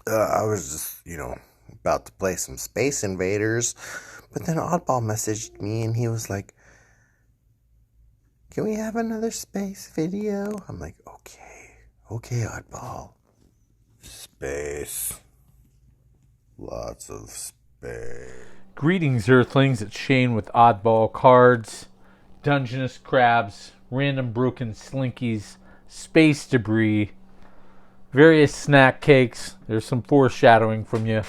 I was just, about to play some Space Invaders, but then Oddball messaged me and he was like, "Can we have another space video?" I'm like, okay, Oddball. Space. Lots of space. Greetings, Earthlings. It's Shane with Oddball Cards, Dungeness Crabs, Random Broken Slinkies, Space Debris, various snack cakes. There's some foreshadowing from you.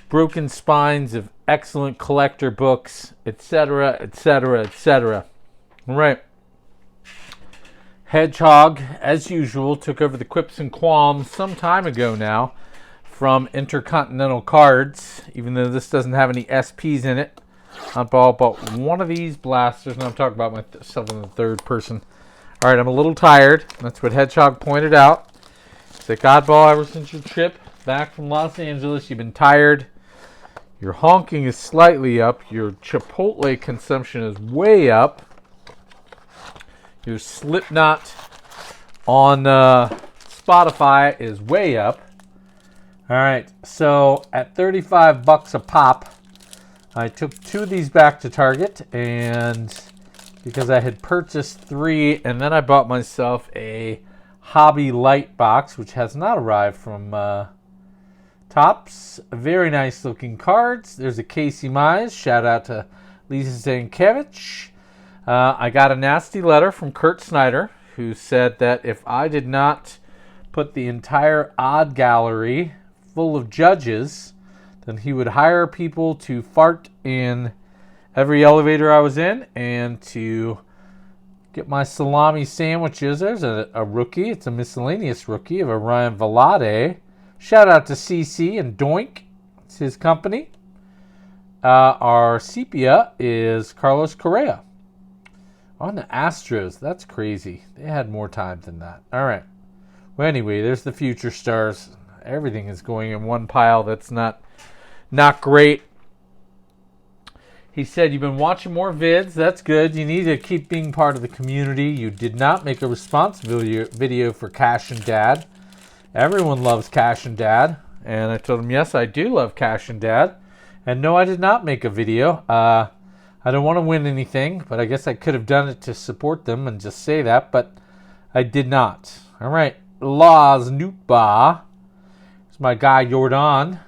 Broken spines of excellent collector books, etc., etc., etc. All right. Hedgehog, as usual, took over the quips and qualms some time ago now from Intercontinental Cards, even though this doesn't have any SPs in it. Oddball bought one of these blasters, and I'm talking about myself in the third person. All right, I'm a little tired. That's what Hedgehog pointed out. He's like, Oddball, ever since your trip back from Los Angeles, you've been tired. Your honking is slightly up. Your Chipotle consumption is way up. Your Slipknot on Spotify is way up. All right, so at $35 a pop, I took two of these back to Target, and because I had purchased three, and then I bought myself a Hobby Light box, which has not arrived from Topps. Very nice looking cards. There's a Casey Mize. Shout out to Lisa Stankiewicz. I got a nasty letter from Kurt Snyder, who said that if I did not put the entire Odd Gallery full of judges, then he would hire people to fart in every elevator I was in and to get my salami sandwiches. There's a rookie. It's a miscellaneous rookie of a Ryan Vlade. Shout out to CC and Doink. It's his company. Our sepia is Carlos Correa. On the Astros. That's crazy. They had more time than that. All right. Well, anyway, there's the future stars. Everything is going in one pile that's not great. He said, you've been watching more vids. That's good. You need to keep being part of the community. You did not make a response video for Cash and Dad. Everyone loves Cash and Dad. And I told him, yes, I do love Cash and Dad. And no, I did not make a video. I don't want to win anything, but I guess I could have done it to support them and just say that, but I did not. All right. Laz Nutba. It's my guy Jordan,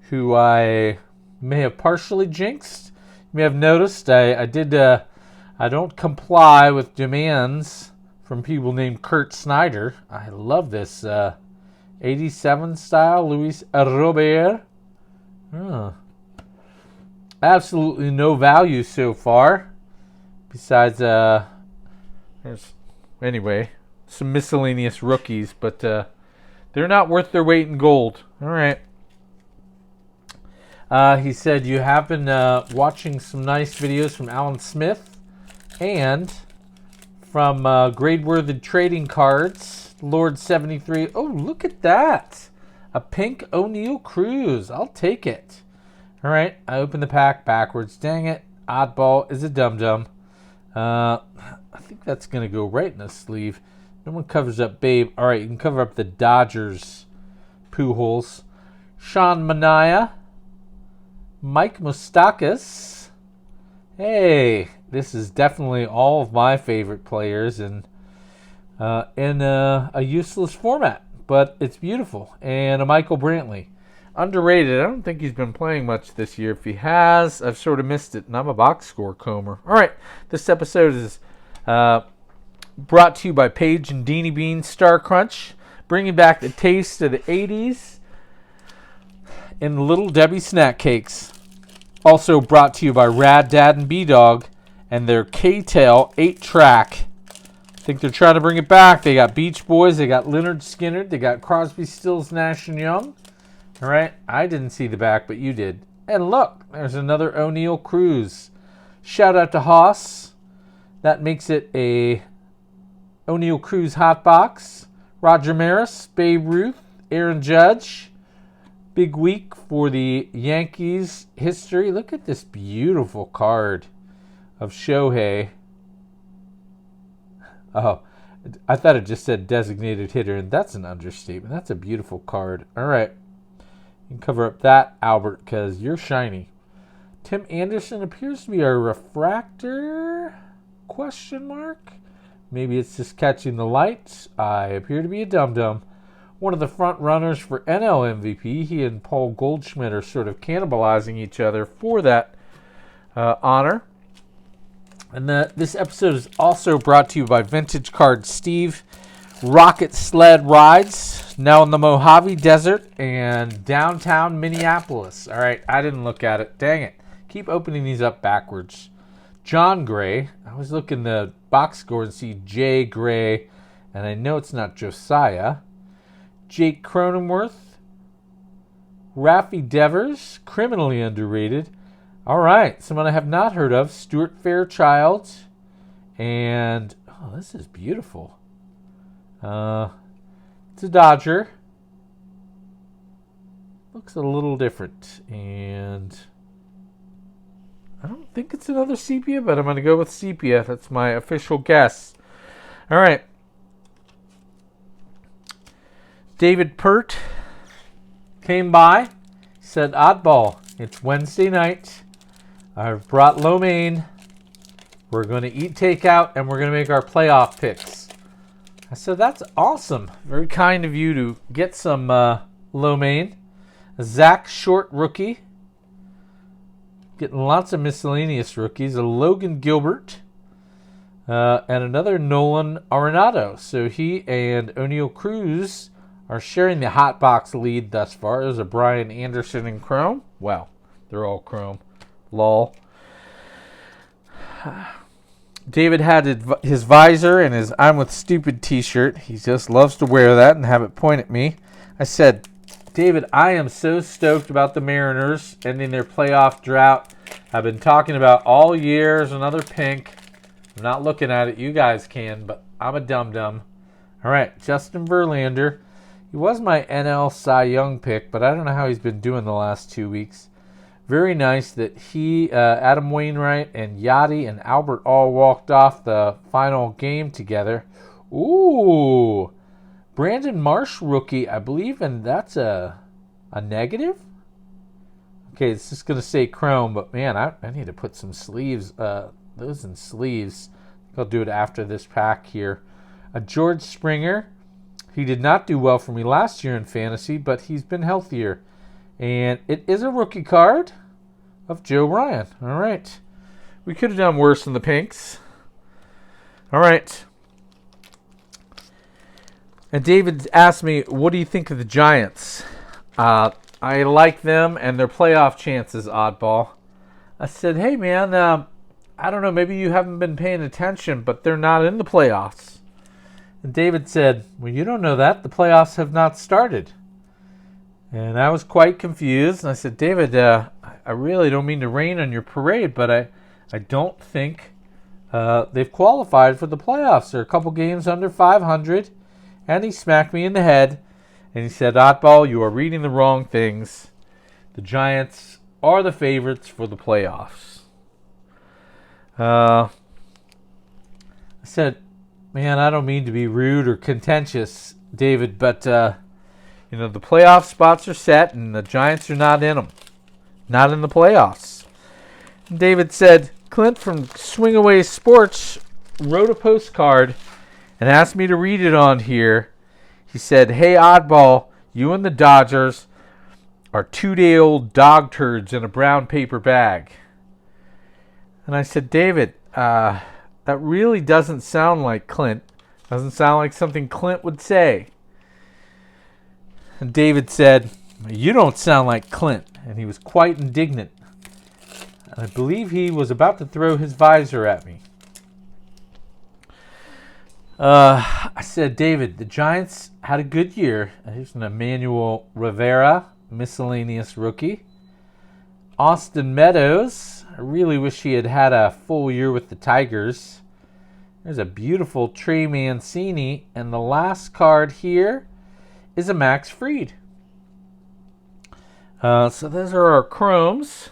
who I may have partially jinxed. You may have noticed I don't comply with demands from people named Kurt Snyder. I love this 87 style Luis Robert. Absolutely no value so far. Besides, there's anyway some miscellaneous rookies, but they're not worth their weight in gold. All right. He said you have been watching some nice videos from Alan Smith and from Gradeworthy Trading Cards, Lord 73. Oh, look at that. A pink O'Neal Cruz. I'll take it. All right. I opened the pack backwards. Dang it. Oddball is a dum-dum. I think that's going to go right in the sleeve. No one covers up Babe. All right. You can cover up the Dodgers Pujols. Sean Manaea. Mike Moustakas. Hey, this is definitely all of my favorite players in a useless format, but it's beautiful. And a Michael Brantley. Underrated. I don't think he's been playing much this year. If he has, I've sort of missed it, and I'm a box score comer. All right, this episode is brought to you by Paige and Deanie Bean Star Crunch, bringing back the taste of the 80s in Little Debbie snack cakes. Also brought to you by Rad Dad and B-Dog and their K-Tail 8-track. I think they're trying to bring it back. They got Beach Boys, they got Leonard Skinner, they got Crosby, Stills, Nash and Young. All right, I didn't see the back, but you did. And look, there's another O'Neal Cruz. Shout out to Haas. That makes it a O'Neal Cruz hot box. Roger Maris, Babe Ruth, Aaron Judge. Big week for the Yankees history. Look at this beautiful card of Shohei. Oh, I thought it just said designated hitter, and that's an understatement. That's a beautiful card. All right. You can cover up that, Albert, because you're shiny. Tim Anderson appears to be a refractor? Question mark? Maybe it's just catching the lights. I appear to be a dum-dum. One of the front runners for NL MVP. He and Paul Goldschmidt are sort of cannibalizing each other for that honor. And this episode is also brought to you by Vintage Card Steve. Rocket sled rides now in the Mojave Desert and downtown Minneapolis. All right, I didn't look at it. Dang it. Keep opening these up backwards. John Gray. I was looking the box score and see Jay Gray, and I know it's not Josiah. Jake Cronenworth. Raffy Devers, criminally underrated. All right, someone I have not heard of, Stuart Fairchild. And, oh, this is beautiful. It's a Dodger. Looks a little different. And I don't think it's another sepia, but I'm going to go with sepia. That's my official guess. All right. David Pert came by, said, Oddball, it's Wednesday night. I've brought lo mein. We're going to eat takeout, and we're going to make our playoff picks. I said, that's awesome. Very kind of you to get some lo mein. Zach Short rookie. Getting lots of miscellaneous rookies. A Logan Gilbert. And another Nolan Arenado. So he and O'Neal Cruz are sharing the hot box lead thus far. There's a Brian Anderson in chrome. Well, they're all chrome. Lol. David had his visor and his I'm with stupid t-shirt. He just loves to wear that and have it point at me. I said, David, I am so stoked about the Mariners ending their playoff drought. I've been talking about all year. There's another pink. I'm not looking at it. You guys can, but I'm a dum-dum. All right, Justin Verlander. He was my NL Cy Young pick, but I don't know how he's been doing the last 2 weeks. Very nice that he, Adam Wainwright, and Yachty and Albert all walked off the final game together. Ooh, Brandon Marsh rookie, I believe, and that's a negative? Okay, it's just going to say chrome, but man, I need to put some sleeves, those in sleeves. I'll do it after this pack here. A George Springer. He did not do well for me last year in fantasy, but he's been healthier. And it is a rookie card of Joe Ryan. All right. We could have done worse in the pinks. All right. And David asked me, what do you think of the Giants? I like them and their playoff chances, Oddball. I said, hey, man, I don't know, maybe you haven't been paying attention, but they're not in the playoffs. And David said, well, you don't know that. The playoffs have not started. And I was quite confused. And I said, David, I really don't mean to rain on your parade, but I don't think they've qualified for the playoffs. They're a couple games under 500. And he smacked me in the head. And he said, Oddball, you are reading the wrong things. The Giants are the favorites for the playoffs. I said, man, I don't mean to be rude or contentious, David, but the playoff spots are set and the Giants are not in them. Not in the playoffs. And David said, Clint from Swing Away Sports wrote a postcard and asked me to read it on here. He said, hey, Oddball, you and the Dodgers are 2-day-old dog turds in a brown paper bag. And I said, David, that really doesn't sound like Clint. Doesn't sound like something Clint would say. And David said, you don't sound like Clint. And he was quite indignant. And I believe he was about to throw his visor at me. I said, David, the Giants had a good year. Here's an Emmanuel Rivera, miscellaneous rookie. Austin Meadows. I really wish he had a full year with the Tigers. There's a beautiful Trey Mancini. And the last card here is a Max Fried. So those are our chromes.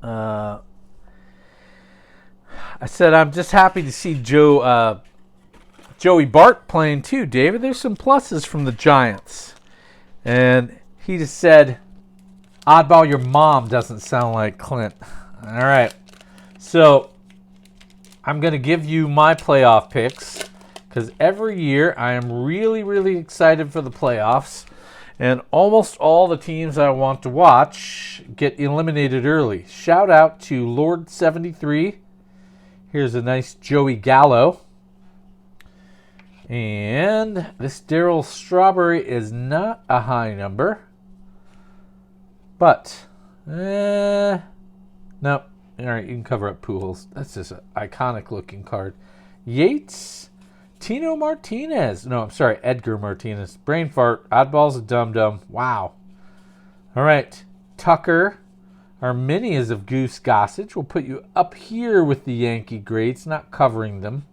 I said I'm just happy to see Joe Joey Bart playing too. David, there's some pluses from the Giants. And he just said, Oddball, your mom doesn't sound like Clint. All right. So I'm going to give you my playoff picks because every year I am really, really excited for the playoffs. And almost all the teams I want to watch get eliminated early. Shout out to Lord73. Here's a nice Joey Gallo. And this Daryl Strawberry is not a high number. But, no. All right, you can cover up Pujols. That's just an iconic looking card. Yates, Tino Martinez. No, I'm sorry, Edgar Martinez. Brain fart. Oddball's a dum-dum. Wow. All right, Tucker. Our mini is of Goose Gossage. We'll put you up here with the Yankee grades, not covering them.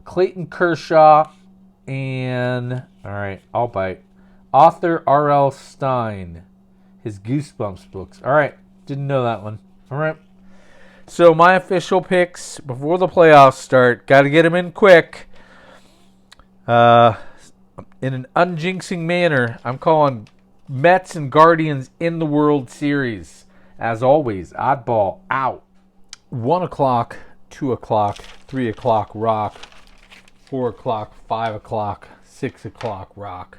Clayton Kershaw and, all right, I'll bite. Author R.L. Stein. His Goosebumps books. All right, didn't know that one. All right. So my official picks before the playoffs start. Got to get them in quick. In an unjinxing manner, I'm calling Mets and Guardians in the World Series. As always, Oddball out. 1 o'clock, 2 o'clock, 3 o'clock rock, 4 o'clock, 5 o'clock, 6 o'clock rock.